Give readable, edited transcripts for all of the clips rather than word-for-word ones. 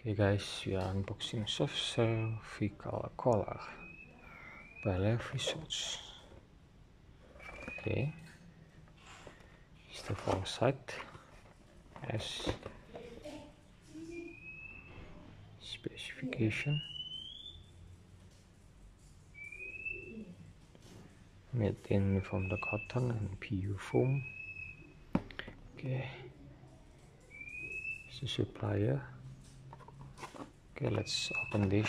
Okay guys, we are unboxing soft cervical collar by Live Results. Okay, it's the far side as specification, made in from the cotton and PU foam. Okay, it's the supplier. Okay, let's open this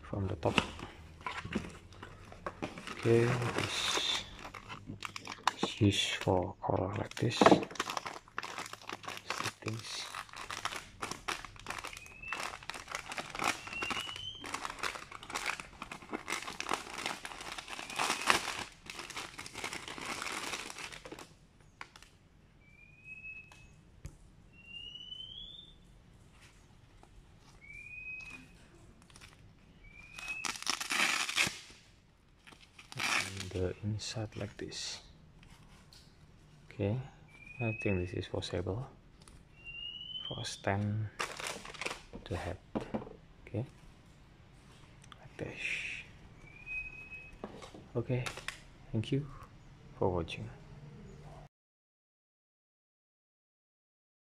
from the top. Okay, this is used for collar like this. Things. The inside like this. Okay, I think this is possible for stand the head. Okay, like this. Okay, thank you for watching.